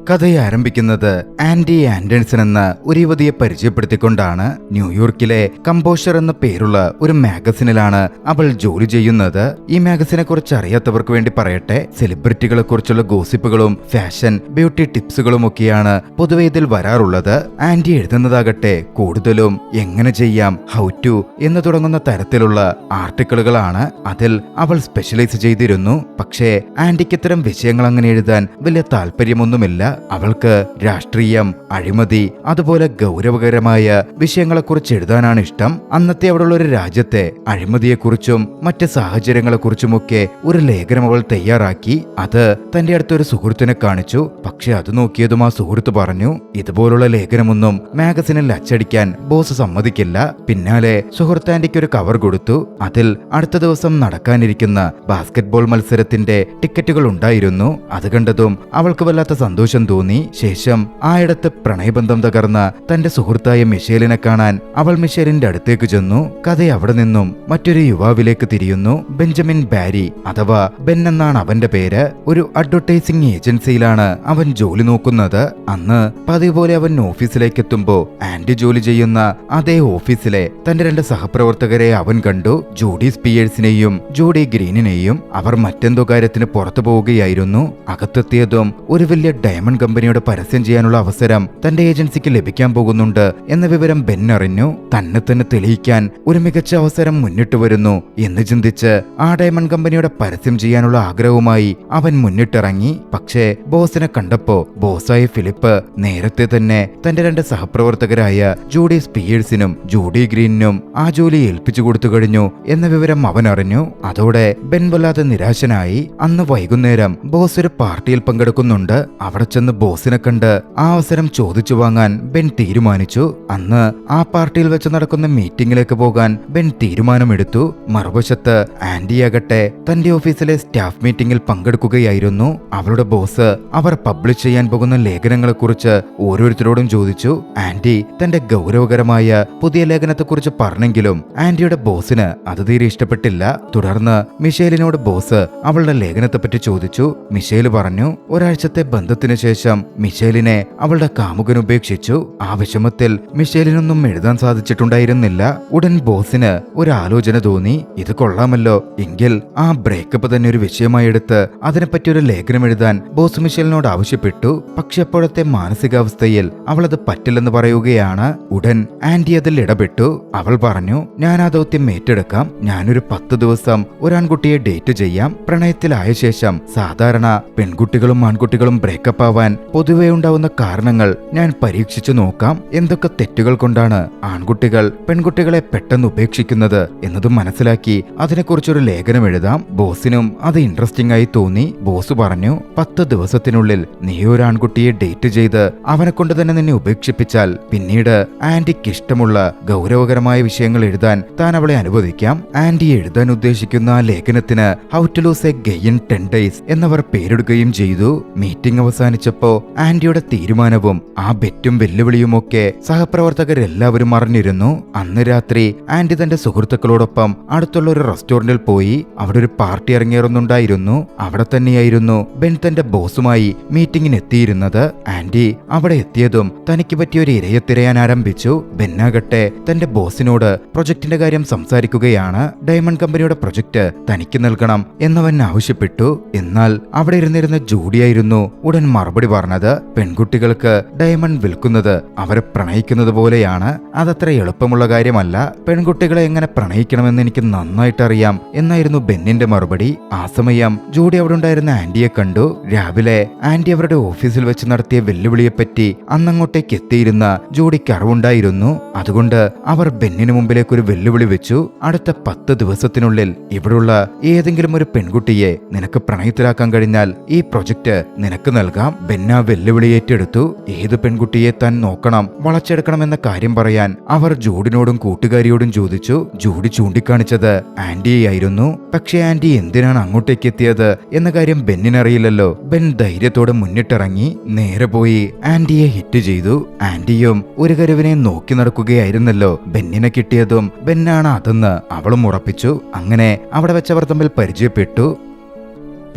കഥയെ ആരംഭിക്കുന്നത് Andy Anderson എന്ന ഒരു യുവതിയെ പരിചയപ്പെടുത്തിക്കൊണ്ടാണ്. ന്യൂയോർക്കിലെ കമ്പോഷർ എന്ന പേരുള്ള ഒരു മാഗസിനിലാണ് അവൾ ജോലി ചെയ്യുന്നത്. ഈ മാഗസിനെ കുറിച്ച് അറിയാത്തവർക്ക് വേണ്ടി പറയട്ടെ, സെലിബ്രിറ്റികളെ കുറിച്ചുള്ള ഗോസിപ്പുകളും ഫാഷൻ ബ്യൂട്ടി ടിപ്സുകളും ഒക്കെയാണ് പൊതുവെ ഇതിൽ വരാറുള്ളത്. ആൻഡി എഴുതുന്നതാകട്ടെ കൂടുതലും എങ്ങനെ ചെയ്യാം, ഹൗ ടു എന്ന് തുടങ്ങുന്ന തരത്തിലുള്ള ആർട്ടിക്കിളുകളാണ്. അതിൽ അവൾ സ്പെഷ്യലൈസ് ചെയ്തിരുന്നു. പക്ഷേ ആൻഡിക്ക് ഇത്തരം വിഷയങ്ങൾ അങ്ങനെ എഴുതാൻ വലിയ താല്പര്യമൊന്നുമില്ല. അവൾക്ക് രാഷ്ട്രീയം, അഴിമതി, അതുപോലെ ഗൗരവകരമായ വിഷയങ്ങളെക്കുറിച്ച് എഴുതാനാണ് ഇഷ്ടം. അന്നത്തെ അവിടെയുള്ള ഒരു രാജ്യത്തെ അഴിമതിയെക്കുറിച്ചും മറ്റ് സാഹചര്യങ്ങളെക്കുറിച്ചുമൊക്കെ ഒരു ലേഖനം അവൾ തയ്യാറാക്കി. അത് തന്റെ അടുത്തൊരു സുഹൃത്തിനെ കാണിച്ചു. പക്ഷെ അത് നോക്കിയതും ആ സുഹൃത്ത് പറഞ്ഞു, ഇതുപോലുള്ള ലേഖനമൊന്നും മാഗസിനിൽ അച്ചടിക്കാൻ ബോസ് സമ്മതിക്കില്ല. പിന്നാലെ സുഹൃത്ത് ആൻഡിക്ക് ഒരു കവർ കൊടുത്തു. അതിൽ അടുത്ത ദിവസം നടക്കാനിരിക്കുന്ന ബാസ്കറ്റ്ബോൾ മത്സരത്തിന്റെ ടിക്കറ്റുകൾ ഉണ്ടായിരുന്നു. അത് കണ്ടതും അവൾക്ക് വല്ലാത്ത സന്തോഷം തോന്നി. ശേഷം ആയിടത്ത് പ്രണയബന്ധം തകർന്ന തന്റെ സുഹൃത്തായ മിഷേലിനെ കാണാൻ അവൾ മിഷേലിന്റെ അടുത്തേക്ക് ചെന്നു. കഥ അവിടെ നിന്നും മറ്റൊരു യുവാവിലേക്ക് തിരിയുന്നു. ബെഞ്ചമിൻ ബാരി അഥവാ ബെൻ എന്നാണ് അവന്റെ പേര്. ഒരു അഡ്വർടൈസിംഗ് ഏജൻസിയിലാണ് അവൻ ജോലി നോക്കുന്നത്. അന്ന് പതിവ് പോലെ അവൻ ഓഫീസിലേക്ക് എത്തുമ്പോ ആൻഡി ജോലി ചെയ്യുന്ന അതേ ഓഫീസിലെ തന്റെ രണ്ട് സഹപ്രവർത്തകരെ അവൻ കണ്ടു, ജൂഡി സ്പിയേഴ്സിനെയും ജൂഡി ഗ്രീനിനെയും. അവർ മറ്റെന്തോ കാര്യത്തിന് പുറത്തു പോവുകയായിരുന്നു. അകത്തെത്തിയതും ഒരു വലിയ ഡയമണ്ട് കമ്പനിയുടെ പരസ്യം ചെയ്യാനുള്ള അവസരം തന്റെ ഏജൻസിക്ക് ലഭിക്കാൻ പോകുന്നുണ്ട് എന്ന വിവരം ബെൻ അറിഞ്ഞു. തന്നെ തന്നെ തെളിയിക്കാൻ ഒരു മികച്ച അവസരം മുന്നിട്ട് വരുന്നു എന്ന് ചിന്തിച്ച് ആ ഡയമണ്ട് കമ്പനിയുടെ പരസ്യം ചെയ്യാനുള്ള ആഗ്രഹവുമായി അവൻ മുന്നിട്ടിറങ്ങി. പക്ഷേ ബോസിനെ കണ്ടപ്പോ ബോസായ ഫിലിപ്പ് നേരത്തെ തന്നെ തന്റെ രണ്ട് സഹപ്രവർത്തകരായ ജൂഡി സ്പിയേഴ്സിനും ജൂഡി ഗ്രീനിനും ആ ജോലി ഏൽപ്പിച്ചു കൊടുത്തു കഴിഞ്ഞു എന്ന വിവരം അവൻ അറിഞ്ഞു. അതോടെ ബെൻ വല്ലാതെ നിരാശനായി. അന്ന് വൈകുന്നേരം ബോസ് ഒരു പാർട്ടിയിൽ പങ്കെടുക്കുന്നുണ്ട്. അവിടെ ചെന്ന് ബോസിനെ കണ്ട് ആ അവസരം ചോദിച്ചു വാങ്ങാൻ ബെൻ തീരുമാനിച്ചു. അന്ന് ആ പാർട്ടിയിൽ വെച്ച് നടക്കുന്ന മീറ്റിംഗിലേക്ക് പോകാൻ ബെൻ തീരുമാനമെടുത്തു. മറുവശത്ത് ആൻഡിയാകട്ടെ തന്റെ ഓഫീസിലെ സ്റ്റാഫ് മീറ്റിംഗിൽ പങ്കെടുക്കുകയായിരുന്നു. അവളുടെ ബോസ് അവർ പബ്ലിഷ് ചെയ്യാൻ പോകുന്ന ലേഖനങ്ങളെക്കുറിച്ച് ഓരോരുത്തരോടും ചോദിച്ചു. ആൻഡി തന്റെ ഗൗരവകരമായ പുതിയ ലേഖനത്തെക്കുറിച്ച് പറഞ്ഞെങ്കിലും ആൻഡിയുടെ ബോസിന് അത് തീരെ ഇഷ്ടപ്പെട്ടില്ല. തുടർന്ന് മിഷേലിനോട് ബോസ് അവളുടെ ലേഖനത്തെപ്പറ്റി ചോദിച്ചു. മിഷേല് പറഞ്ഞു, ഒരാഴ്ചത്തെ ബന്ധത്തിന് ശേഷം മിഷേലിനെ അവളുടെ കാമുകൻ ഉപേക്ഷിച്ചു. ആ വിഷമത്തിൽ മിഷേലിനൊന്നും എഴുതാൻ സാധിച്ചിട്ടുണ്ടായിരുന്നില്ല. ഉടൻ ബോസിന് ഒരു ആലോചന തോന്നി. ഇത് കൊള്ളാമല്ലോ, എങ്കിൽ ആ ബ്രേക്കപ്പ് തന്നെ ഒരു വിഷയമായി എടുത്ത് അതിനെപ്പറ്റി ഒരു ലേഖനം എഴുതാൻ ബോസ് മിഷേലിനോട് ആവശ്യപ്പെട്ടു. പക്ഷെ അപ്പോഴത്തെ മാനസികാവസ്ഥയിൽ അവൾ അത് പറ്റില്ലെന്ന് പറയുകയാണ്. ഉടൻ ആൻഡി അതിൽ ഇടപെട്ടു. അവൾ പറഞ്ഞു, ഞാൻ ആ ദൗത്യം ഏറ്റെടുക്കാം. ഞാനൊരു 10 ദിവസം ഒരാൺകുട്ടിയെ ഡേറ്റ് ചെയ്യാം. പ്രണയത്തിലായ ശേഷം സാധാരണ പെൺകുട്ടികളും ആൺകുട്ടികളും ബ്രേക്കപ്പ് ആവാൻ പൊതുവെ ഉണ്ടാവുന്ന കാരണങ്ങൾ ഞാൻ പരീക്ഷിച്ചു നോക്കാം. എന്തൊക്കെ തെറ്റുകൾ കൊണ്ടാണ് ആൺകുട്ടികൾ പെൺകുട്ടികളെ പെട്ടെന്ന് ഉപേക്ഷിക്കുന്നത് എന്നതും മനസ്സിലാക്കി അതിനെക്കുറിച്ചൊരു ലേഖനം എഴുതാം. ബോസിനും അത് ഇൻട്രസ്റ്റിംഗ് ആയി തോന്നി. ബോസ് പറഞ്ഞു, 10 ദിവസത്തിനുള്ളിൽ നീ ഒരു ആൺകുട്ടിയെ ഡേറ്റ് ചെയ്ത് അവനെ കൊണ്ട് തന്നെ നിന്നെ ഉപേക്ഷിപ്പിച്ചാൽ പിന്നീട് ആൻഡിക്ക് ഇഷ്ടമുള്ള ഗൗരവകരമായ വിഷയങ്ങൾ എഴുതാൻ താൻ അവളെ അനുവദിക്കാം. ആൻഡി എഴുതാൻ ഉദ്ദേശിക്കുന്ന ആ ലേഖനത്തിന് how to lose a guy in 10 days എന്നവർ പേരിടുകയും ചെയ്തു. മീറ്റിംഗ് അവസാനിച്ചപ്പോ ആൻഡിയുടെ തീരുമാനവും ആ ബെറ്റും വെല്ലുവിളിയുമൊക്കെ സഹപ്രവർത്തകരെല്ലാവരും അറിഞ്ഞിരുന്നു. അന്ന് രാത്രി ആൻഡി തന്റെ സുഹൃത്തുക്കളോടൊപ്പം അടുത്തുള്ള ഒരു റെസ്റ്റോറന്റിൽ പോയി. അവിടെ ഒരു പാർട്ടി ഇറങ്ങിയിരുന്നുണ്ടായിരുന്നു. അവിടെ തന്നെയായിരുന്നു ബെൻ തന്റെ ബോസുമായി മീറ്റിംഗിന് എത്തിയിരുന്നത്. ആൻഡി അവിടെ എത്തിയതും തനിക്ക് പറ്റിയ ഒരു ഇരയെ തിരയാൻ ആരംഭിച്ചു. ബെന്നാകട്ടെ തന്റെ ബോസിനോട് പ്രൊജക്ടിന്റെ കാര്യം സംസാരിക്കുകയാണ്. ഡയമണ്ട് കമ്പനിയുടെ പ്രൊജക്ട് തനിക്ക് നൽകണം എന്നവൻ ആവശ്യപ്പെട്ടു. എന്നാൽ അവിടെ ഇരുന്നിരുന്ന ജൂഡിയായിരുന്നു ഉടൻ മറുപടി പറഞ്ഞത്. പെൺകുട്ടികൾക്ക് ഡയമണ്ട് വിൽക്കുന്നത് അവരെ പ്രണയിക്കുന്നത് പോലെയാണ്. അതത്ര എളുപ്പമുള്ള കാര്യമല്ല. പെൺകുട്ടികളെ എങ്ങനെ പ്രണയിക്കണമെന്ന് എനിക്ക് നന്നായിട്ട് അറിയാം എന്നായിരുന്നു ബെന്നിന്റെ മറുപടി. ആ സമയം ജൂഡി അവിടെ ഉണ്ടായിരുന്ന ആൻഡിയെ കണ്ടു. രാവിലെ ആൻഡി അവരുടെ ഓഫീസിൽ വെച്ച് നടത്തിയ വെല്ലുവിളിയെപ്പറ്റി അന്നങ്ങോട്ടേക്ക് എത്തിയിരുന്ന ജൂഡിക്ക് അറിവുണ്ടായിരുന്നു. അതുകൊണ്ട് അവർ ബെന്നിന് മുമ്പിലേക്ക് ഒരു വെല്ലുവിളി വെച്ചു. അടുത്ത 10 ദിവസത്തിനുള്ളിൽ ഇവിടുള്ള ഏതെങ്കിലും ഒരു പെൺകുട്ടിയെ നിനക്ക് പ്രണയത്തിലാക്കാൻ കഴിഞ്ഞാൽ ഈ പ്രൊജക്ട് നിനക്ക് നൽകാം. ബെന്ന വെല്ലുവിളി ഏറ്റെടുത്തു. ഏത് പെൺകുട്ടിയെ താൻ നോക്കണം, വളച്ചെടുക്കണം എന്ന കാര്യം പറയാൻ അവർ ജൂഡിനോടും കൂട്ടുകാരിയോടും ചോദിച്ചു. ജൂഡി ചൂണ്ടിക്കാണിച്ചത് ആൻഡിയായിരുന്നു. പക്ഷെ ആൻഡി എന്തിനാണ് അങ്ങോട്ടേക്ക് എത്തിയത് എന്ന കാര്യം ബെന്നിനറിയില്ലല്ലോ. ബെൻ ധൈര്യത്തോടെ മുന്നിട്ടിറങ്ങി നേരെ പോയി ആൻഡിയെ ഹിറ്റ് ചെയ്തു. ആൻഡിയും ഒരു കരുവിനെ നോക്കി നടക്കുകയായിരുന്നല്ലോ. ബെന്നിനെ കിട്ടിയതും ബെന്നാണ് അതെന്ന് അവളും ഉറപ്പിച്ചു. അങ്ങനെ അവിടെ വെച്ചവർ തമ്മിൽ പരിചയപ്പെട്ടു.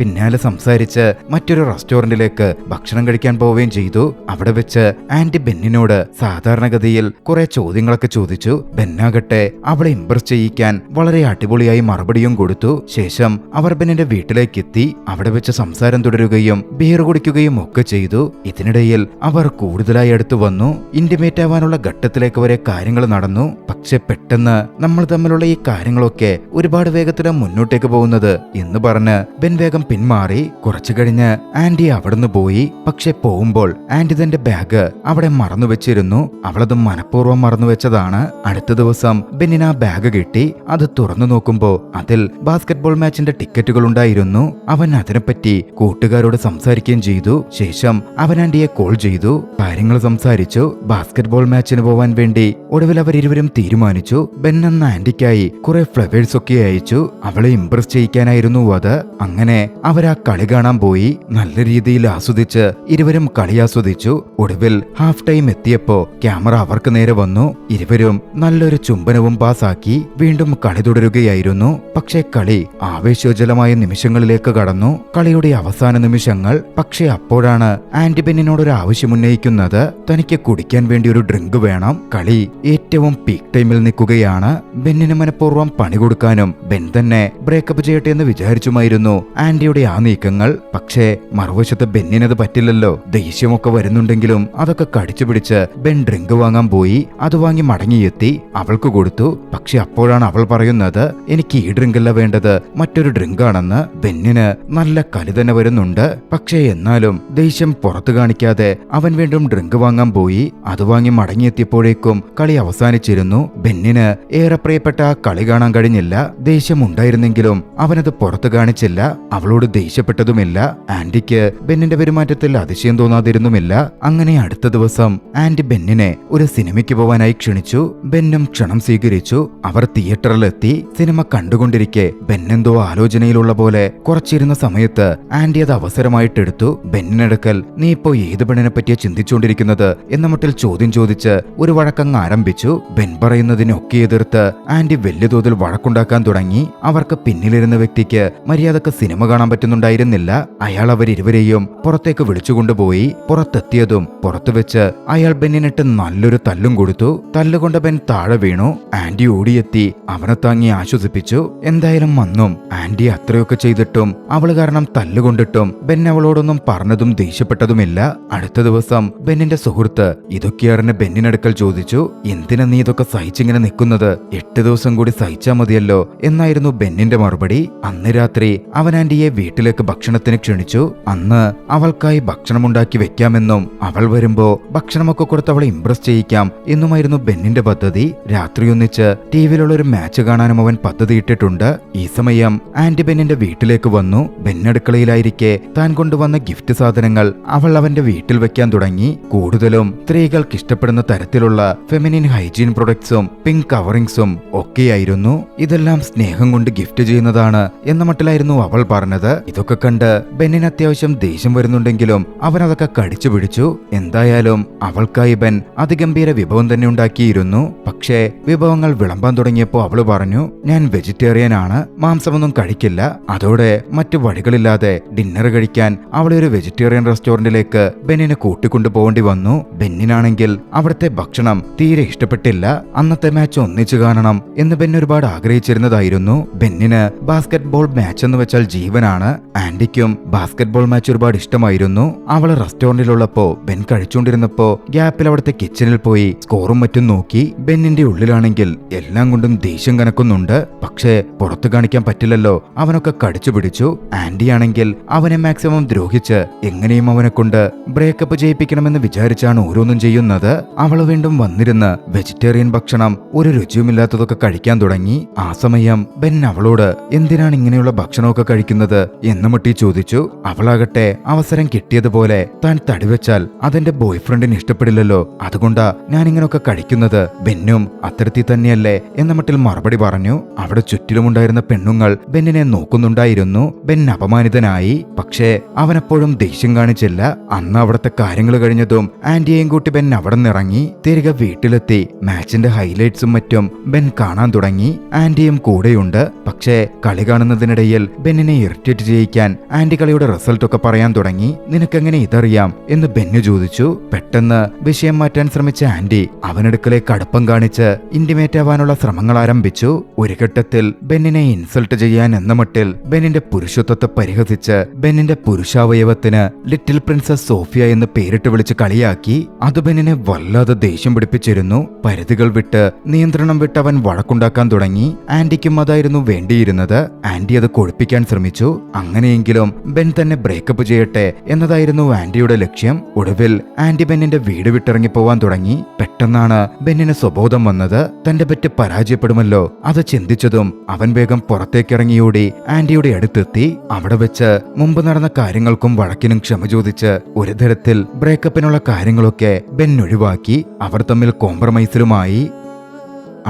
പിന്നാലെ സംസാരിച്ച് മറ്റൊരു റെസ്റ്റോറന്റിലേക്ക് ഭക്ഷണം കഴിക്കാൻ പോവുകയും ചെയ്തു. അവിടെ വെച്ച് ആന്റി ബെന്നിനോട് സാധാരണഗതിയിൽ കുറെ ചോദ്യങ്ങളൊക്കെ ചോദിച്ചു. ബെന്നാകട്ടെ അവളെ ഇംപ്രസ് ചെയ്യിക്കാൻ വളരെ അടിപൊളിയായി മറുപടിയും കൊടുത്തു. ശേഷം അവർ ബെന്നിന്റെ വീട്ടിലേക്ക് എത്തി. അവിടെ വെച്ച് സംസാരം തുടരുകയും ബിയർ കുടിക്കുകയും ഒക്കെ ചെയ്തു. ഇതിനിടയിൽ അവർ കൂടുതലായി അടുത്തു വന്നു. ഇന്റിമേറ്റ് ആവാനുള്ള ഘട്ടത്തിലേക്ക് വരെ കാര്യങ്ങൾ നടന്നു. പക്ഷെ പെട്ടെന്ന് നമ്മൾ തമ്മിലുള്ള ഈ കാര്യങ്ങളൊക്കെ ഒരുപാട് വേഗത്തിലാണ് മുന്നോട്ടേക്ക് പോകുന്നത് എന്ന് പറഞ്ഞ് ബെൻ വേഗം പിന്മാറി. കുറച്ചു കഴിഞ്ഞ് ആന്റി അവിടുന്ന് പോയി. പക്ഷെ പോകുമ്പോൾ ആന്റി തന്റെ ബാഗ് അവിടെ മറന്നു വെച്ചിരുന്നു. അവളത് മനഃപൂർവ്വം മറന്നു വെച്ചതാണ്. അടുത്ത ദിവസം ബെന്നിന് ആ ബാഗ് കിട്ടി. അത് തുറന്നു നോക്കുമ്പോ അതിൽ ബാസ്കറ്റ്ബോൾ മാച്ചിന്റെ ടിക്കറ്റുകൾ ഉണ്ടായിരുന്നു. അവൻ അതിനെപ്പറ്റി കൂട്ടുകാരോട് സംസാരിക്കുകയും ചെയ്തു. ശേഷം അവൻ ആന്റിയെ കോൾ ചെയ്തു. കാര്യങ്ങൾ സംസാരിച്ചു. ബാസ്കറ്റ്ബോൾ മാച്ചിന് പോവാൻ വേണ്ടി ഒടുവിൽ അവരിരുവരും തീരുമാനിച്ചു. ബെൻ എന്ന ആന്റിക്കായി കുറെ ഫ്ലവേഴ്സ് ഒക്കെ അയച്ചു. അവളെ ഇംപ്രസ് ചെയ്യിക്കാനായിരുന്നു അത്. അങ്ങനെ അവരാ കളി കാണാൻ പോയി. നല്ല രീതിയിൽ ആസ്വദിച്ച് ഇരുവരും കളി ആസ്വദിച്ചു. ഒടുവിൽ ഹാഫ് ടൈം എത്തിയപ്പോ ക്യാമറ അവർക്ക് നേരെ വന്നു. ഇരുവരും നല്ലൊരു ചുംബനവും പാസാക്കി വീണ്ടും കളി തുടരുകയായിരുന്നു. പക്ഷേ കളി ആവേശോജ്വലമായ നിമിഷങ്ങളിലേക്ക് കടന്നു. കളിയുടെ അവസാന നിമിഷങ്ങൾ. പക്ഷേ അപ്പോഴാണ് ആന്റി ബെന്നിനോടൊരു ആവശ്യം ഉന്നയിക്കുന്നത്. തനിക്ക് കുടിക്കാൻ വേണ്ടി ഒരു ഡ്രിങ്ക് വേണം. കളി ഏറ്റവും പീക്ക് ടൈമിൽ നിൽക്കുകയാണ്. ബെന്നിന് മനഃപൂർവ്വം പണി കൊടുക്കാനും ബെൻ തന്നെ ബ്രേക്കപ്പ് ചെയ്യട്ടെ എന്ന് വിചാരിച്ചുമായിരുന്നു ആന്റിയുടെ ആ നീക്കങ്ങൾ. പക്ഷേ മറുവശത്ത് ബെന്നിനത് പറ്റില്ലല്ലോ. ദേഷ്യമൊക്കെ വരുന്നുണ്ടെങ്കിലും അതൊക്കെ കടിച്ചു പിടിച്ച് ബെൻ ഡ്രിങ്ക് വാങ്ങാൻ പോയി. അത് വാങ്ങി മടങ്ങിയെത്തി. അവൾക്ക് കൊടുത്തു. പക്ഷെ അപ്പോഴാണ് അവൾ പറയുന്നത്, എനിക്ക് ഈ ഡ്രിങ്ക് അല്ല വേണ്ടത്, മറ്റൊരു ഡ്രിങ്ക് ആണെന്ന്. ബെന്നിന് നല്ല കലി തന്നെ വരുന്നുണ്ട്. പക്ഷേ എന്നാലും ദേഷ്യം പുറത്തു കാണിക്കാതെ അവൻ വീണ്ടും ഡ്രിങ്ക് വാങ്ങാൻ പോയി. അത് വാങ്ങി മടങ്ങിയെത്തിയപ്പോഴേക്കും കളി അവസാനിച്ചിരുന്നു. ബെന്നിന് ഏറെ പ്രിയപ്പെട്ട ആ കളി കാണാൻ കഴിഞ്ഞില്ല. ദേഷ്യമുണ്ടായിരുന്നെങ്കിലും അവനത് പുറത്തു കാണിച്ചില്ല. അവളോട് ദേഷ്യപ്പെട്ടതുമില്ല. ആന്റിക്ക് ബെന്നിന്റെ പെരുമാറ്റത്തിൽ അതിശയം തോന്നാതിരുന്നുമില്ല. അങ്ങനെ അടുത്ത ദിവസം ആന്റി ബെന്നിനെ ഒരു സിനിമയ്ക്ക് പോവാനായി ക്ഷണിച്ചു. ബെന്നും ക്ഷണം സ്വീകരിച്ചു. അവർ തിയേറ്ററിലെത്തി. സിനിമ കണ്ടുകൊണ്ടിരിക്കെ ബെന്നെന്തോ ആലോചനയിലുള്ള പോലെ കുറച്ചിരുന്ന സമയത്ത് ആന്റി അത് അവസരമായിട്ടെടുത്തു. ബെന്നിനടുക്കൽ നീ ഇപ്പോ ഏത് പെണ്ണിനെ പറ്റിയാ ചിന്തിച്ചുകൊണ്ടിരിക്കുന്നത് എന്ന മട്ടിൽ ചോദ്യം ചോദിച്ച് ഒരു വഴക്കങ്ങ് ആരംഭിച്ചു. ബെൻ പറയുന്നതിനൊക്കെ എതിർത്ത് ആന്റി വലിയ തോതിൽ വഴക്കുണ്ടാക്കാൻ തുടങ്ങി. അവർക്ക് പിന്നിലിരുന്ന വ്യക്തിക്ക് മര്യാദക്ക് സിനിമ കാണാൻ പറ്റുന്നുണ്ടായിരുന്നില്ല. അയാൾ അവരിരുവരെയും പുറത്തേക്ക് വിളിച്ചുകൊണ്ടുപോയി. പുറത്തെത്തിയതും പുറത്തുവെച്ച് അയാൾ ബെന്നിനിട്ട് നല്ലൊരു തല്ലും കൊടുത്തു. തല്ലുകൊണ്ട് ബെൻ താഴെ വീണു. ആന്റി ഓടിയെത്തി അവനെ താങ്ങി ആശ്വസിപ്പിച്ചു. എന്തായാലും വന്നും ആന്റി അത്രയൊക്കെ ചെയ്തിട്ടും അവള് കാരണം തല്ലുകൊണ്ടിട്ടും ബെൻ അവളോടൊന്നും പറഞ്ഞതും ദേഷ്യപ്പെട്ടതുമില്ല. അടുത്ത ദിവസം ബെന്നിന്റെ സുഹൃത്ത് ഇതൊക്കെയാറിന് ബെന്നിനടുക്കൽ ചോദിച്ചു, എന്തിനാ നീ ഇതൊക്കെ സഹിച്ചിങ്ങനെ നിൽക്കുന്നത്? 8 ദിവസം കൂടി സഹിച്ചാ മതിയല്ലോ എന്നായിരുന്നു ബെന്നിന്റെ മറുപടി. അന്ന് രാത്രി അവൻ ആന്റിയെ വീട്ടിലേക്ക് ഭക്ഷണത്തിന് ക്ഷണിച്ചു. അന്ന് അവൾക്കായി ഭക്ഷണമുണ്ടാക്കി വെക്കാമെന്നും അവൾ വരുമ്പോ ഭക്ഷണമൊക്കെ കൊടുത്ത് അവളെ ഇംപ്രസ് ചെയ്യിക്കാം എന്നുമായിരുന്നു ബെന്നിന്റെ പദ്ധതി. രാത്രി ഒന്നിച്ച് ടിവിയിലുള്ള ഒരു മാച്ച് കാണാനും അവൻ പദ്ധതിയിട്ടിട്ടുണ്ട്. ഈ സമയം ആന്റി ബെന്നിന്റെ വീട്ടിലേക്ക് വന്നു. ബെന്നടുക്കളയിലായിരിക്കെ താൻ കൊണ്ടുവന്ന ഗിഫ്റ്റ് സാധനങ്ങൾ അവൾ അവന്റെ വീട്ടിൽ വെക്കാൻ തുടങ്ങി. കൂടുതലും സ്ത്രീകൾക്ക് ഇഷ്ടപ്പെടുന്ന തരത്തിലുള്ള ഫെമിനിൻ ഹൈജീൻ പ്രൊഡക്ട്സും പിങ്ക് കവറിംഗ്സും ഒക്കെയായിരുന്നു. ഇതെല്ലാം സ്നേഹം കൊണ്ട് ഗിഫ്റ്റ് ചെയ്യുന്നതാണ് എന്ന മട്ടിലായിരുന്നു അവൾ പറഞ്ഞത്. ഇതൊക്കെ കണ്ട് ബെന്നിന് അത്യാവശ്യം ദേഷ്യം വരുന്നുണ്ടെങ്കിലും അവൻ അതൊക്കെ കടിച്ചു പിടിച്ചു. എന്തായാലും അവൾക്കായി ബെൻ അതിഗംഭീര വിഭവം തന്നെ ഉണ്ടാക്കിയിരുന്നു. പക്ഷേ വിഭവങ്ങൾ വിളമ്പാൻ തുടങ്ങിയപ്പോ അവള് പറഞ്ഞു, ഞാൻ വെജിറ്റേറിയൻ ആണ്, മാംസമൊന്നും കഴിക്കില്ല. അതോടെ മറ്റു വഴികളില്ലാതെ ഡിന്നർ കഴിക്കാൻ അവളെ ഒരു വെജിറ്റേറിയൻ റെസ്റ്റോറന്റിലേക്ക് ബെന്നിനെ കൂട്ടിക്കൊണ്ടു പോകേണ്ടി വന്നു. ബെന്നിനാണെങ്കിൽ അവിടുത്തെ ഭക്ഷണം തീരെ ഇഷ്ടപ്പെട്ടില്ല. അന്നത്തെ മാച്ച് ഒന്നിച്ചു കാണണം എന്ന് ബെൻ ഒരുപാട് ആഗ്രഹിച്ചിരുന്നതായിരുന്നു. ബെന്നിന് ബാസ്കറ്റ്ബോൾ മാച്ച് എന്ന് വെച്ചാൽ ജീവനാണ്. ആന്റിക്കും ബാസ്കറ്റ്ബോൾ മാച്ച് ഒരുപാട് ഇഷ്ടമായിരുന്നു. അവള് റെസ്റ്റോറന്റിലുള്ളപ്പോ ബെൻ കഴിച്ചുകൊണ്ടിരുന്നപ്പോ ഗ്യാപ്പിൽ അവിടുത്തെ കിച്ചണിൽ പോയി സ്കോറും മറ്റും നോക്കി. ബെന്നിന്റെ ഉള്ളിലാണെങ്കിൽ എല്ലാം കൊണ്ടും ദേഷ്യം കനക്കുന്നുണ്ട്. പക്ഷേ പുറത്തു കാണിക്കാൻ പറ്റില്ലല്ലോ. അവനൊക്കെ കടിച്ചു പിടിച്ചു. ആന്റി ആണെങ്കിൽ അവനെ മാക്സിമം ദ്രോഹിച്ച് എങ്ങനെയും അവനെ കൊണ്ട് ബ്രേക്കപ്പ് ചെയ്യിപ്പിക്കണമെന്ന് വിചാരിച്ചാണ് ഓരോന്നും ചെയ്യുന്നത്. അവള് വീണ്ടും വന്നിരുന്ന് വെജിറ്റേറിയൻ ഭക്ഷണം ഒരു രുചിയുമില്ലാത്തതൊക്കെ കഴിക്കാൻ തുടങ്ങി. ആ സമയം ബെൻ അവളോട് എന്തിനാണ് ഇങ്ങനെയുള്ള ഭക്ഷണമൊക്കെ കഴിക്കുന്നത് എന്ന് മട്ടി ചോദിച്ചു. അവളാകട്ടെ അവസരം കിട്ടിയതുപോലെ താൻ തടിവെച്ചാൽ അതെന്റെ ബോയ്ഫ്രണ്ടിന് ഇഷ്ടപ്പെടില്ലല്ലോ, അതുകൊണ്ടാ ഞാൻ ഇങ്ങനെയൊക്കെ കഴിക്കുന്നത്. ബെന്നും അത്തരത്തിൽ തന്നെയല്ലേ എന്ന മട്ടിൽ മറുപടി പറഞ്ഞു. അവിടെ ചുറ്റിലുമുണ്ടായിരുന്ന പെണ്ണുങ്ങൾ ബെന്നിനെ നോക്കുന്നുണ്ടായിരുന്നു. ബെൻ അപമാനിതനായി. പക്ഷേ അവനെപ്പോഴും ദേഷ്യം കാണിച്ചില്ല. അന്ന് അവിടുത്തെ കാര്യങ്ങൾ കഴിഞ്ഞതും ആന്റിയെയും കൂട്ടി ബെൻ അവിടെ നിന്നിറങ്ങി. തിരികെ വീട്ടിലെത്തി മാച്ചിന്റെ ഹൈലൈറ്റ്സും മറ്റും ബെൻ കാണാൻ തുടങ്ങി. ആന്റിയും കൂടെയുണ്ട്. പക്ഷേ കളി കാണുന്നതിനിടയിൽ ബെന്നിനെ ഇറിറ്റേറ്റ് ഇറിറ്റേറ്റ് ചെയ്യിക്കാൻ ആന്റി കളിയുടെ റിസൾട്ട് ഒക്കെ പറയാൻ തുടങ്ങി. നിനക്കെങ്ങനെ ഇതറിയാം എന്ന് ബെന്നു ചോദിച്ചു. പെട്ടെന്ന് വിഷയം മാറ്റാൻ ശ്രമിച്ച ആന്റി അവനടുക്കലേക്ക് അടുപ്പം കാണിച്ച് ഇന്റിമേറ്റ് ആവാനുള്ള ശ്രമങ്ങൾ ആരംഭിച്ചു. ഒരു ഘട്ടത്തിൽ ബെന്നിനെ ഇൻസൾട്ട് ചെയ്യാൻ എന്ന മട്ടിൽ ബെന്നിന്റെ പുരുഷത്വത്തെ പരിഹസിച്ച് ബെന്നിന്റെ പുരുഷാവയവത്തിന് ലിറ്റിൽ പ്രിൻസസ് സോഫിയ എന്ന് പേരിട്ട് വിളിച്ച് കളിയാക്കി. അത് ബെന്നിനെ വല്ലാതെ ദേഷ്യം പിടിപ്പിച്ചിരുന്നു. പരിധികൾ വിട്ട് നിയന്ത്രണം വിട്ട് അവൻ വഴക്കുണ്ടാക്കാൻ തുടങ്ങി. ആന്റിക്കും അതായിരുന്നു വേണ്ടിയിരുന്നത്. ആന്റി അത് കൊഴുപ്പിക്കാൻ ശ്രമിച്ചു. അങ്ങനെയെങ്കിലും ബെൻ തന്നെ ബ്രേക്കപ്പ് ചെയ്യട്ടെ എന്നതായിരുന്നു ആന്റിയുടെ ലക്ഷ്യം. ഒടുവിൽ ആന്റി ബെന്നിന്റെ വീട് വിട്ടിറങ്ങി പോവാൻ തുടങ്ങി. പെട്ടെന്നാണ് ബെന്നിന് സ്വബോധം വന്നത്. തന്റെ പറ്റ് പരാജയപ്പെടുമല്ലോ അത് ചിന്തിച്ചതും അവൻ വേഗം പുറത്തേക്കിറങ്ങിയോടി ആന്റിയുടെ അടുത്തെത്തി. അവിടെ വെച്ച് മുമ്പ് നടന്ന കാര്യങ്ങൾക്കും വഴക്കിനും ക്ഷമ ചോദിച്ച് ഒരു തരത്തിൽ ബ്രേക്കപ്പിനുള്ള കാര്യങ്ങളൊക്കെ ബെൻ ഒഴിവാക്കി. അവർ തമ്മിൽ കോംപ്രമൈസിലുമായി.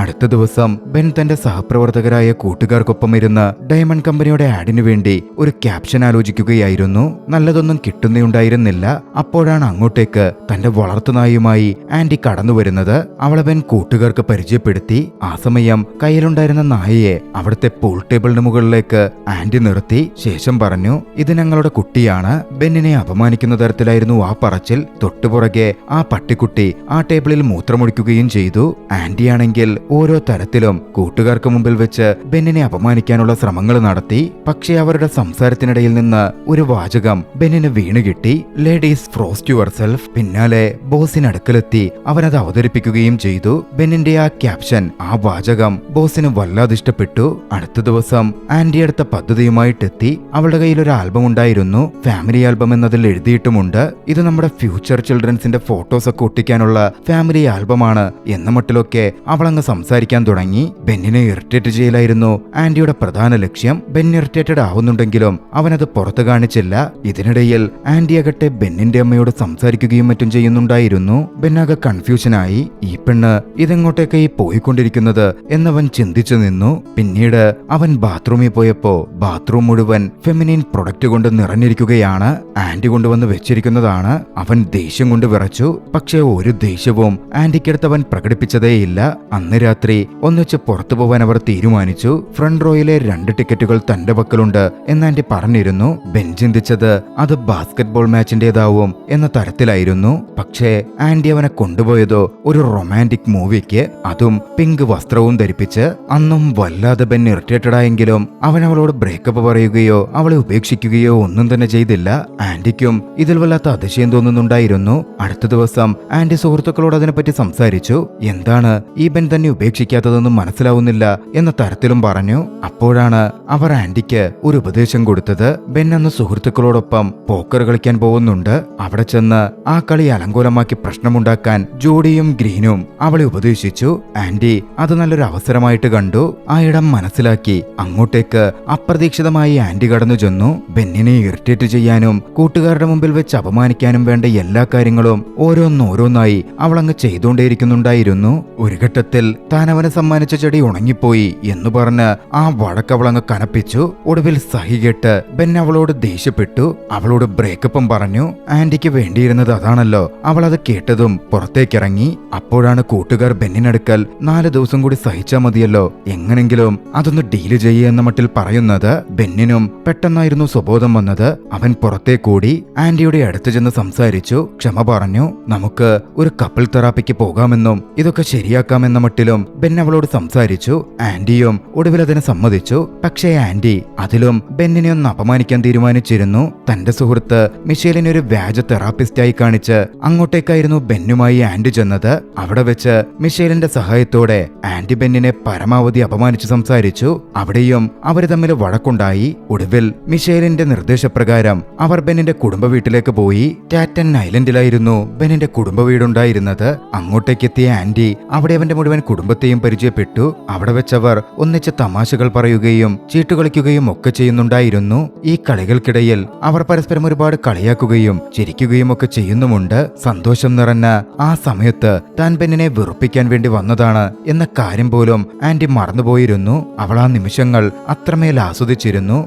അടുത്ത ദിവസം ബെൻ തന്റെ സഹപ്രവർത്തകരായ കൂട്ടുകാർക്കൊപ്പം ഇരുന്ന് ഡയമണ്ട് കമ്പനിയുടെ ആഡിനു വേണ്ടി ഒരു ക്യാപ്ഷൻ ആലോചിക്കുകയായിരുന്നു. നല്ലതൊന്നും കിട്ടുന്നുണ്ടായിരുന്നില്ല. അപ്പോഴാണ് അങ്ങോട്ടേക്ക് തന്റെ വളർത്തുനായുമായി ആന്റി കടന്നു വരുന്നത്. അവളെ ബെൻ കൂട്ടുകാർക്ക് പരിചയപ്പെടുത്തി. ആ സമയം കയ്യിലുണ്ടായിരുന്ന നായയെ അവിടുത്തെ പൂൾ ടേബിളിന് മുകളിലേക്ക് ആന്റി നിർത്തി. ശേഷം പറഞ്ഞു, ഇത് ഞങ്ങളുടെ കുട്ടിയാണ്. ബെന്നിനെ അപമാനിക്കുന്ന തരത്തിലായിരുന്നു ആ പറച്ചിൽ. തൊട്ടുപുറകെ ആ പട്ടിക്കുട്ടി ആ ടേബിളിൽ മൂത്രമൊഴിക്കുകയും ചെയ്തു. ആന്റിയാണെങ്കിൽ ഓരോ തരത്തിലും കൂട്ടുകാർക്ക് മുമ്പിൽ വെച്ച് ബെന്നിനെ അപമാനിക്കാനുള്ള ശ്രമങ്ങൾ നടത്തി. പക്ഷേ അവരുടെ സംസാരത്തിനിടയിൽ നിന്ന് ഒരു വാചകം ബെന്നിന് വീണുകിട്ടി. Ladies frost yourself. പിന്നാലെ ബോസിനടുക്കലെത്തി അവനത് അവതരിപ്പിക്കുകയും ചെയ്തു. ബെന്നിന്റെ ആ ക്യാപ്ഷൻ, ആ വാചകം ബോസിന് വല്ലാതെ ഇഷ്ടപ്പെട്ടു. അടുത്ത ദിവസം ആന്റി അടുത്ത പദ്ധതിയുമായിട്ടെത്തി. അവളുടെ കയ്യിൽ ഒരു ആൽബം ഉണ്ടായിരുന്നു. ഫാമിലി ആൽബം എന്നതിൽ എഴുതിയിട്ടുമുണ്ട്, ഇത് നമ്മുടെ ഫ്യൂച്ചർ ചിൽഡ്രൻസിന്റെ ഫോട്ടോസ് ഒക്കെ ഒട്ടിക്കാനുള്ള ഫാമിലി ആൽബമാണ് എന്ന മട്ടിലൊക്കെ അവളങ്ങ് സംസാരിക്കാൻ തുടങ്ങി. ബെന്നിനെ ഇറിറ്റേറ്റ് ചെയ്യലായിരുന്നു ആന്റിയുടെ പ്രധാന ലക്ഷ്യം. ബെൻ ഇറിറ്റേറ്റഡ് ആവുന്നുണ്ടെങ്കിലും അവനത് പുറത്തു കാണിച്ചില്ല. ഇതിനിടയിൽ ആന്റിയാകട്ടെ ബെന്നിന്റെ അമ്മയോട് സംസാരിക്കുകയും മറ്റും ചെയ്യുന്നുണ്ടായിരുന്നു. ബെന്നാകെ കൺഫ്യൂഷനായി. ഈ പെണ്ണ് ഇതെങ്ങോട്ടേക്കായി പോയിക്കൊണ്ടിരിക്കുന്നത് എന്നവൻ ചിന്തിച്ചു നിന്നു. പിന്നീട് അവൻ ബാത്റൂമിൽ പോയപ്പോ ബാത്റൂം മുഴുവൻ ഫെമിനിൻ പ്രൊഡക്റ്റ് കൊണ്ട് നിറഞ്ഞിരിക്കുകയാണ്. ആന്റി കൊണ്ടുവന്ന് വെച്ചിരിക്കുന്നതാണ്. അവൻ ദേഷ്യം കൊണ്ട് വിറച്ചു. പക്ഷേ ഒരു ദേഷ്യവും ആന്റിക്കടുത്ത് അവൻ പ്രകടിപ്പിച്ചതേയില്ല. അന്ന് രാത്രി ഒന്നിച്ച് പുറത്തു പോവാൻ അവർ തീരുമാനിച്ചു. ഫ്രണ്ട് റോയിലെ 2 ടിക്കറ്റുകൾ തന്റെ പക്കലുണ്ട് എന്ന് ആന്റി പറഞ്ഞിരുന്നു. ബെൻ ചിന്തിച്ചത് അത് ബാസ്കറ്റ്ബോൾ മാച്ചിന്റേതാവും എന്ന തരത്തിലായിരുന്നു. പക്ഷേ ആന്റി അവനെ കൊണ്ടുപോയതോ ഒരു റൊമാൻറ്റിക് മൂവിക്ക്, അതും പിങ്ക് വസ്ത്രവും ധരിപ്പിച്ച്. അന്നും വല്ലാതെ ബെൻ ഇറിറ്റേറ്റഡ് ആയെങ്കിലും അവൻ അവളോട് ബ്രേക്കപ്പ് പറയുകയോ അവളെ ഉപേക്ഷിക്കുകയോ ഒന്നും തന്നെ ചെയ്തില്ല. ആന്റിക്കും ഇതിൽ വല്ലാത്ത അതിശയം തോന്നുന്നുണ്ടായിരുന്നു. അടുത്ത ദിവസം ആന്റി സുഹൃത്തുക്കളോട് അതിനെപ്പറ്റി സംസാരിച്ചു. എന്താണ് ഈ ബെൻ തന്നെ ഉപേക്ഷിക്കാത്തതെന്നും മനസ്സിലാവുന്നില്ല എന്ന തരത്തിലും പറഞ്ഞു. അപ്പോഴാണ് അവർ ആന്റിക്ക് ഒരു ഉപദേശം കൊടുത്തത്. ബെൻ അന്ന് സുഹൃത്തുക്കളോടൊപ്പം പോക്കർ കളിക്കാൻ പോകുന്നുണ്ട്. അവിടെ ചെന്ന് ആ കളി അലങ്കോലമാക്കി പ്രശ്നമുണ്ടാക്കാൻ ജോഡിയും ഗ്രീനും അവളെ ഉപദേശിച്ചു. ആന്റി അത് നല്ലൊരു അവസരമായിട്ട് കണ്ടു. ആ ഇടം മനസ്സിലാക്കി അങ്ങോട്ടേക്ക് അപ്രതീക്ഷിതമായി ആന്റി കടന്നു ചെന്നു. ബെന്നിനെ ഇറിറ്റേറ്റ് ചെയ്യാനും കൂട്ടുകാരുടെ മുമ്പിൽ വെച്ച് അപമാനിക്കാനും വേണ്ട എല്ലാ കാര്യങ്ങളും ഓരോന്നോരോന്നായി അവളങ്ങ് ചെയ്തുകൊണ്ടേയിരിക്കുന്നുണ്ടായിരുന്നു. ഒരു ഘട്ടത്തിൽ താൻ അവന് സമ്മാനിച്ച ചെടി ഉണങ്ങിപ്പോയി എന്ന് പറഞ്ഞ് ആ വഴക്കവളങ്ങ് കനപ്പിച്ചു. ഒടുവിൽ സഹികെട്ട് ബെൻ അവളോട് ദേഷ്യപ്പെട്ടു. അവളോട് ബ്രേക്കപ്പും പറഞ്ഞു. ആന്റിക്ക് വേണ്ടിയിരുന്നത് അതാണല്ലോ. അവൾ അത് കേട്ടതും പുറത്തേക്കിറങ്ങി. അപ്പോഴാണ് കൂട്ടുകാർ ബെന്നിനടുക്കൽ 4 ദിവസം കൂടി സഹിച്ചാ മതിയല്ലോ, എങ്ങനെങ്കിലും അതൊന്ന് ഡീല് ചെയ്യുക എന്ന മട്ടിൽ പറയുന്നത്. ബെന്നിനും പെട്ടെന്നായിരുന്നു സ്വബോധം വന്നത്. അവൻ പുറത്തേക്കൂടി ആന്റിയുടെ അടുത്ത് ചെന്ന് സംസാരിച്ചു. ക്ഷമ പറഞ്ഞു. നമുക്ക് ഒരു കപ്പിൾ തെറാപ്പിക്ക് പോകാമെന്നും ഇതൊക്കെ ശരിയാക്കാമെന്ന മട്ടിലും ബെൻ അവളോട് സംസാരിച്ചു. ആന്റിയും ഒടുവിൽ അതിന് സമ്മതിച്ചു. പക്ഷേ ആന്റി അതിലും ബെന്നിനെ ഒന്ന് അപമാനിക്കാൻ തീരുമാനിച്ചിരുന്നു. തന്റെ സുഹൃത്ത് മിഷേലിനെ ഒരു വ്യാജ തെറാപ്പിസ്റ്റായി കാണിച്ച് അങ്ങോട്ടേക്കായിരുന്നു ബെന്നുമായി ആന്റി ചെന്നത്. അവിടെ വെച്ച് മിഷേലിന്റെ സഹായത്തോടെ ആന്റി ബെന്നിനെ പരമാവധി അപമാനിച്ച് സംസാരിച്ചു. അവിടെയും അവർ തമ്മിൽ വഴക്കുണ്ടായി. ഒടുവിൽ മിഷേലിന്റെ നിർദ്ദേശപ്രകാരം അവർ ബെന്നിന്റെ കുടുംബ വീട്ടിലേക്ക് പോയി. ടാറ്റൻ ഐലൻഡിലായിരുന്നു ബെന്നിന്റെ കുടുംബ വീടുണ്ടായിരുന്നത്. അങ്ങോട്ടേക്കെത്തിയ ആന്റി അവിടെ അവന്റെ മുഴുവൻ കുടുംബത്തെയും പരിചയപ്പെട്ടു. അവിടെ വെച്ചവർ ഒന്നിച്ച് തമാശകൾ പറയുകയും ചീട്ടുകളിക്കുകയും ഒക്കെ ചെയ്യുന്നുണ്ടായിരുന്നു. ഈ കളികൾക്കിടയിൽ അവർ പരസ്പരം ഒരുപാട് കളിയാക്കുകയും ചിരിക്കുകയും ഒക്കെ ചെയ്യുന്നുമുണ്ട്. സന്തോഷം നിറഞ്ഞ ആ സമയത്ത് താൻ ബെന്നിനെ വെറുപ്പിക്കാൻ വേണ്ടി വന്നതാണ് എന്ന കാര്യം പോലും ആന്റി മറന്നുപോയിരുന്നു. അവൾ ആ നിമിഷങ്ങൾ അത്രമേൽ ആസ്വദിച്ചിരുന്നു.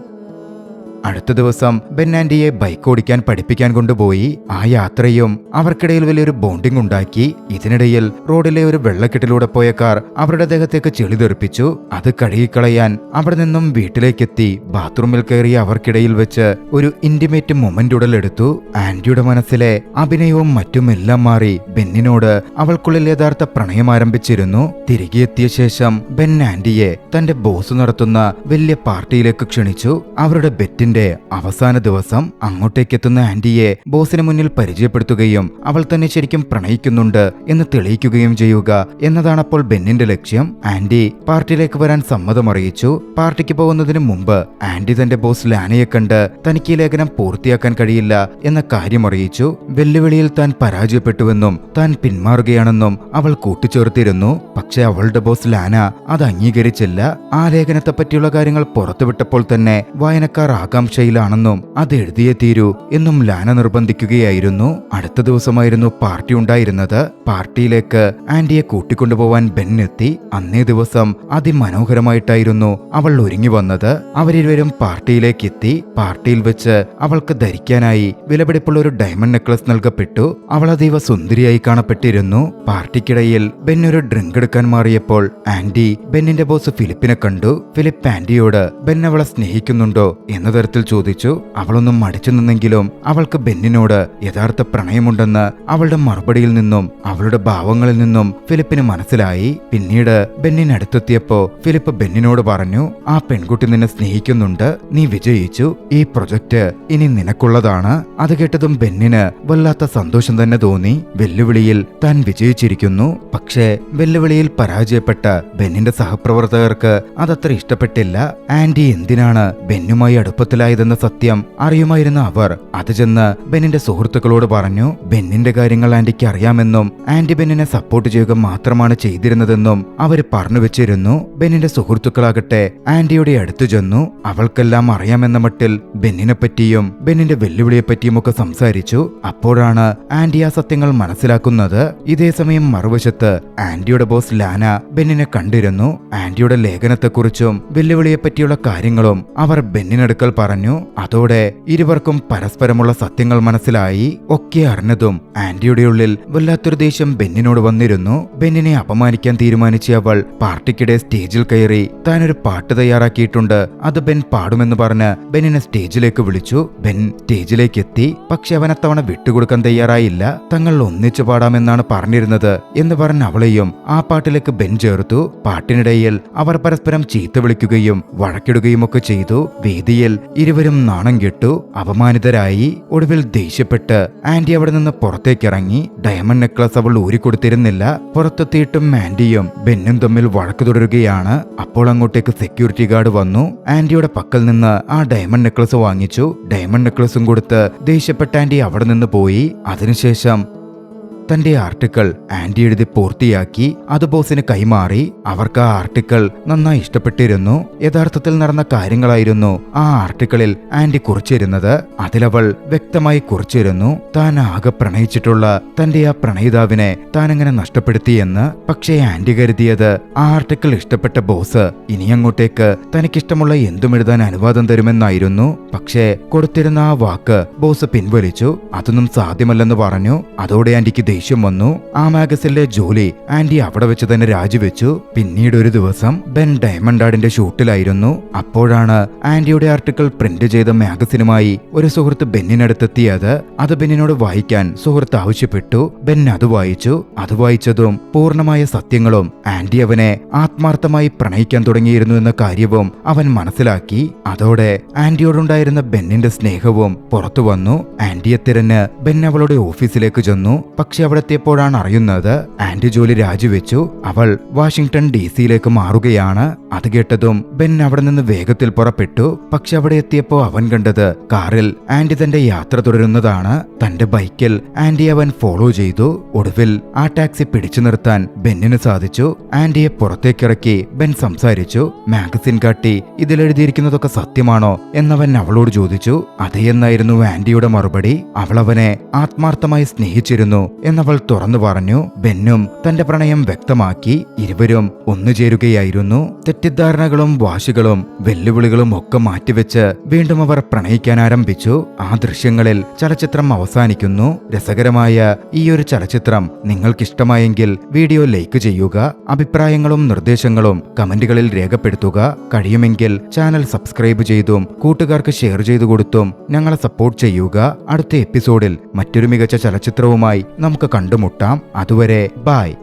അടുത്ത ദിവസം ബെൻ ആൻഡിയെ ബൈക്ക് ഓടിക്കാൻ പഠിപ്പിക്കാൻ കൊണ്ടുപോയി. ആ യാത്രയും അവർക്കിടയിൽ വലിയൊരു ബോണ്ടിംഗ് ഉണ്ടാക്കി. ഇതിനിടയിൽ റോഡിലെ ഒരു വെള്ളക്കെട്ടിലൂടെ പോയ കാർ അവരുടെ ദേഹത്തേക്ക് ചെളി തെറിപ്പിച്ചു. അത് കഴുകിക്കളയാൻ അവിടെ നിന്നും വീട്ടിലേക്കെത്തി ബാത്റൂമിൽ കയറി അവർക്കിടയിൽ വെച്ച് ഒരു ഇന്റിമേറ്റ് മൊമെന്റ് ഉടലെടുത്തു. ആൻഡിയുടെ മനസ്സിലെ അഭിനയവും മറ്റുമെല്ലാം മാറി ബെന്നിനോട് അവൾക്കുള്ളിൽ യഥാർത്ഥ പ്രണയം ആരംഭിച്ചിരുന്നു. തിരികെ എത്തിയ ശേഷം ബെൻ ആൻഡിയെ തന്റെ ബോസ് നടത്തുന്ന വലിയ പാർട്ടിയിലേക്ക് ക്ഷണിച്ചു. അവരുടെ ബെറ്റിന്റെ അവസാന ദിവസം അങ്ങോട്ടേക്കെത്തുന്ന ആൻഡിയെ ബോസിന് മുന്നിൽ പരിചയപ്പെടുത്തുകയും അവൾ തന്നെ ശരിക്കും പ്രണയിക്കുന്നുണ്ട് എന്ന് തെളിയിക്കുകയും ചെയ്യുക എന്നതാണ് അപ്പോൾ ബെന്നിന്റെ ലക്ഷ്യം. ആൻഡി പാർട്ടിയിലേക്ക് വരാൻ സമ്മതമറിയിച്ചു. പാർട്ടിക്ക് പോകുന്നതിന് മുമ്പ് ആൻഡി തന്റെ ബോസ് ലാനയെ കണ്ട് തനിക്ക് ഈ ലേഖനം പൂർത്തിയാക്കാൻ കഴിയില്ല എന്ന കാര്യം അറിയിച്ചു. വെല്ലുവിളിയിൽ താൻ പരാജയപ്പെട്ടുവെന്നും താൻ പിന്മാറുകയാണെന്നും അവൾ കൂട്ടിച്ചേർത്തിരുന്നു. പക്ഷെ അവളുടെ ബോസ് ലാന അത് അംഗീകരിച്ചില്ല. ആ ലേഖനത്തെ പറ്റിയുള്ള കാര്യങ്ങൾ പുറത്തുവിട്ടപ്പോൾ തന്നെ വായനക്കാർ ആകാംക്ഷയിലാണെന്നും അത് എഴുതിയേ തീരൂ എന്നും ലാന നിർബന്ധിക്കുകയായിരുന്നു. അടുത്ത ദിവസമായിരുന്നു പാർട്ടി ഉണ്ടായിരുന്നത്. പാർട്ടിയിലേക്ക് ആൻഡിയെ കൂട്ടിക്കൊണ്ടുപോവാൻ ബെൻ എത്തി. അന്നേ ദിവസം അതിമനോഹരമായിട്ടായിരുന്നു അവൾ ഒരുങ്ങി വന്നത്. അവരിരുവരും പാർട്ടിയിലേക്ക് എത്തി. പാർട്ടിയിൽ വെച്ച് അവൾക്ക് ധരിക്കാനായി വിലപിടിപ്പുള്ള ഒരു ഡയമണ്ട് നെക്ലസ് നൽകപ്പെട്ടു. അവൾ അതീവ സുന്ദരിയായി കാണപ്പെട്ടിരുന്നു. പാർട്ടിക്കിടയിൽ ബെൻ ഒരു ഡ്രിങ്ക് എടുക്കാൻ മാറിയപ്പോൾ ആൻഡി ബെന്നിന്റെ ബോസ് ഫിലിപ്പിനെ കണ്ടു. ഫിലിപ്പ് ആൻഡിയോട് ബെൻ അവളെ സ്നേഹിക്കുന്നുണ്ടോ എന്ന തരത്തിൽ ചോദിച്ചു. അവളൊന്നും മടിച്ചു നിന്നെങ്കിലും അവൾക്ക് ബെന്നിനോട് യഥാർത്ഥ പ്രണയമുണ്ടെന്ന് അവളുടെ മറുപടിയിൽ നിന്നും അവളുടെ ഭാവങ്ങളിൽ നിന്നും ഫിലിപ്പിന് മനസ്സിലായി. പിന്നീട് ബെന്നിനടുത്തെത്തിയപ്പോ ഫിലിപ്പ് ബെന്നിനോട് പറഞ്ഞു, ആ പെൺകുട്ടി നിന്നെ സ്നേഹിക്കുന്നുണ്ട്, നീ വിജയിച്ചു, ഈ പ്രൊജക്ട് ഇനി നിനക്കുള്ളതാണ്. അത് കേട്ടതും ബെന്നിന് വല്ലാത്ത സന്തോഷം തന്നെ തോന്നി. വെല്ലുവിളിയിൽ താൻ വിജയിച്ചിരിക്കുന്നു. പക്ഷേ വെല്ലുവിളിയിൽ പരാജയപ്പെട്ട ബെന്നിന്റെ സഹപ്രവർത്തകർക്ക് അതത്ര ഇഷ്ടപ്പെട്ടില്ല. ആൻഡി എന്തിനാണ് ബെന്നുമായി അടുപ്പത്തിലായതെന്ന സത്യം അറിയുമായിരുന്ന അവർ അത് ചെന്ന് ബെന്നിന്റെ സുഹൃത്തുക്കളോട് പറഞ്ഞു. ബെന്നിന്റെ കാര്യങ്ങൾ ആൻഡിക്ക് അറിയാമെന്നും ആൻഡി ബെന്നിനെ സപ്പോർട്ട് ചെയ്യുക മാത്രമാണ് ചെയ്തിരുന്നതെന്നും അവര് പറഞ്ഞു വെച്ചിരുന്നു. ബെന്നിന്റെ സുഹൃത്തുക്കളാകട്ടെ ആൻഡിയുടെ അടുത്തു ചെന്നു. അവൾക്കെല്ലാം അറിയാമെന്ന മട്ടിൽ ബെന്നിനെ പറ്റിയും ബെന്നിന്റെ വെല്ലുവിളിയെപ്പറ്റിയും ഒക്കെ സംസാരിച്ചു. അപ്പോഴാണ് ആൻഡി ആ സത്യങ്ങൾ മനസ്സിലാക്കുന്നത്. ഇതേസമയം മറുവശത്ത് ആൻഡിയുടെ ബോസ് ലാന ബെന്നിനെ കണ്ടിരുന്നു. ആൻഡിയുടെ ലേഖനത്തെക്കുറിച്ചും വെല്ലുവിളിയെപ്പറ്റിയുള്ള കാര്യങ്ങളും അവർ ബെന്നിനടുക്കൽ പറഞ്ഞു. അതോടെ ഇരുവർക്കും പരസ്പരമുള്ള സത്യങ്ങൾ മനസ്സിലായി. ഒക്കെ അറിഞ്ഞതും ആൻഡിയുടെ ഉള്ളിൽ വല്ലാത്തൊരു ദേഷ്യം ബെന്നിനോട് വന്നിരുന്നു. ബെന്നിനെ അപമാനിക്കാൻ തീരുമാനിച്ച അവൾ പാർട്ടിക്കിടെ സ്റ്റേജിൽ കയറി താനൊരു പാട്ട് തയ്യാറാക്കിയിട്ടുണ്ട്, അത് ബെൻ പാടുമെന്ന് പറഞ്ഞ് ബെന്നിനെ സ്റ്റേജിലേക്ക് വിളിച്ചു. ബെൻ സ്റ്റേജിലേക്ക് എത്തി. പക്ഷെ അവൻ അത്തവണ വിട്ടുകൊടുക്കാൻ തയ്യാറായില്ല. തങ്ങൾ ഒന്നിച്ചു പാടാമെന്നാണ് പറഞ്ഞിരുന്നത് എന്ന് പറഞ്ഞ് അവളെയും ആ പാട്ടിലേക്ക് ബെൻ ചേർത്തു. പാട്ടിനിടയിൽ അവർ പരസ്പരം ചീത്ത വിളിക്കുകയും വഴക്കിടുകയും ഒക്കെ ചെയ്തു. വേദിയിൽ ഇരുവരും നാണം കെട്ടു, അപമാനിതരായി. ഒടുവിൽ ദേഷ്യപ്പെട്ട് ആൻഡി അവിടെ നിന്ന് പുറത്തേക്കിറങ്ങി. ഡയമണ്ട് നെക്ലസ് അവൾ ഊരിക്കൊടുത്തിരുന്നില്ല. പുറത്തെത്തിയിട്ടും ആൻഡിയും ബെന്നും തമ്മിൽ വഴക്ക് തുടരുകയാണ്. അപ്പോൾ അങ്ങോട്ടേക്ക് സെക്യൂരിറ്റി ഗാർഡ് വന്നു. ആൻഡിയുടെ പക്കൽ നിന്ന് ആ ഡയമണ്ട് നെക്ലസ് വാങ്ങിച്ചു. ഡയമണ്ട് നെക്ലസും കൊടുത്ത് ദേഷ്യപ്പെട്ട ആൻഡി അവിടെ നിന്ന് പോയി. അതിനുശേഷം തന്റെ ആർട്ടിക്കിൾ ആൻഡി എഴുതി പൂർത്തിയാക്കി അത് ബോസിന് കൈമാറി. അവർക്ക് ആ ആർട്ടിക്കിൾ നന്നായി ഇഷ്ടപ്പെട്ടിരുന്നു. യഥാർത്ഥത്തിൽ നടന്ന കാര്യങ്ങളായിരുന്നു ആ ആർട്ടിക്കിളിൽ ആൻഡി കുറിച്ചിരുന്നത്. അതിലവൾ വ്യക്തമായി കുറിച്ചിരുന്നു താൻ ആകെ പ്രണയിച്ചിട്ടുള്ള തന്റെ ആ പ്രണയിതാവിനെ താൻ എങ്ങനെ നഷ്ടപ്പെടുത്തിയെന്ന്. പക്ഷേ ആൻഡി കരുതിയത് ആ ആർട്ടിക്കിൾ ഇഷ്ടപ്പെട്ട ബോസ് ഇനി അങ്ങോട്ടേക്ക് തനിക്കിഷ്ടമുള്ള എന്തും എഴുതാൻ അനുവാദം തരുമെന്നായിരുന്നു. പക്ഷേ കൊടുത്തിരുന്ന ആ വാക്ക് ബോസ് പിൻവലിച്ചു. അതൊന്നും സാധ്യമല്ലെന്ന് പറഞ്ഞു. അതോടെ ആൻഡിക്ക് ദേഷ്യം വന്നു. ആ മാഗസിനിലെ ജോലി ആൻഡി അവിടെ വെച്ച് തന്നെ രാജിവെച്ചു. പിന്നീട് ഒരു ദിവസം ബെൻ ഡയമണ്ട് ആർട്ടിന്റെ ഷൂട്ടിലായിരുന്നു. അപ്പോഴാണ് ആൻഡിയുടെ ആർട്ടിക്കിൾ പ്രിന്റ് ചെയ്ത മാഗസിനുമായി ഒരു സുഹൃത്ത് ബെന്നിനടുത്തെത്തിയത്. അത് ബെന്നിനോട് വായിക്കാൻ സുഹൃത്ത് ആവശ്യപ്പെട്ടു. ബെൻ അത് വായിച്ചു. അത് വായിച്ചതും പൂർണ്ണമായ സത്യങ്ങളും ആൻഡി അവനെ ആത്മാർത്ഥമായി പ്രണയിക്കാൻ തുടങ്ങിയിരുന്നു എന്ന കാര്യവും അവൻ മനസ്സിലാക്കി. അതോടെ ആൻഡിയോടുണ്ടായിരുന്ന ബെന്നിന്റെ സ്നേഹവും പുറത്തു വന്നു. ആൻഡിയെ തിരഞ്ഞ് ബെൻ അവളുടെ ഓഫീസിലേക്ക് ചെന്നു. പക്ഷെ അവിടെ എത്തിയപ്പോഴാണ് അറിയുന്നത് ആൻഡി ജോലി രാജിവെച്ചു. അവൾ വാഷിംഗ്ടൺ DC-യിലേക്ക് മാറുകയാണ്. അത് കേട്ടതും ബെൻ അവിടെ നിന്ന് വേഗത്തിൽ പുറപ്പെട്ടു. പക്ഷെ അവിടെ എത്തിയപ്പോ അവൻ കണ്ടത് കാറിൽ ആൻഡി തന്റെ യാത്ര തുടരുന്നതാണ്. തന്റെ ബൈക്കിൽ ആൻഡി അവൻ ഫോളോ ചെയ്തു. ഒടുവിൽ ആ ടാക്സി പിടിച്ചു നിർത്താൻ ബെന്നിന് സാധിച്ചു. ആൻഡിയെ പുറത്തേക്കിറക്കി ബെൻ സംസാരിച്ചു. മാഗസിൻ കാട്ടി ഇതിലെഴുതിയിരിക്കുന്നതൊക്കെ സത്യമാണോ എന്നവൻ അവളോട് ചോദിച്ചു. അതേ എന്നായിരുന്നു ആൻഡിയുടെ മറുപടി. അവൾ അവനെ ആത്മാർത്ഥമായി സ്നേഹിച്ചിരുന്നു എന്നവൾ തുറന്നു പറഞ്ഞു. ബെന്നും തന്റെ പ്രണയം വ്യക്തമാക്കി. ഇരുവരും ഒന്നുചേരുകയായിരുന്നു. തെറ്റിദ്ധാരണകളും വാശികളും വെല്ലുവിളികളും ഒക്കെ മാറ്റിവെച്ച് വീണ്ടും അവർ പ്രണയിക്കാൻ ആരംഭിച്ചു. ആ ദൃശ്യങ്ങളിൽ ചലച്ചിത്രം അവസാനിക്കുന്നു. രസകരമായ ഈ ഒരു ചലച്ചിത്രം നിങ്ങൾക്കിഷ്ടമായെങ്കിൽ വീഡിയോ ലൈക്ക് ചെയ്യുക. അഭിപ്രായങ്ങളും നിർദ്ദേശങ്ങളും കമന്റുകളിൽ രേഖപ്പെടുത്തുക. കഴിയുമെങ്കിൽ ചാനൽ സബ്സ്ക്രൈബ് ചെയ്തും കൂട്ടുകാർക്ക് ഷെയർ ചെയ്തു കൊടുത്തും ഞങ്ങളെ സപ്പോർട്ട് ചെയ്യുക. അടുത്ത എപ്പിസോഡിൽ മറ്റൊരു മികച്ച ചലച്ചിത്രവുമായി നമുക്ക് കണ്ടുമുട്ടാം. അതുവരെ ബൈ.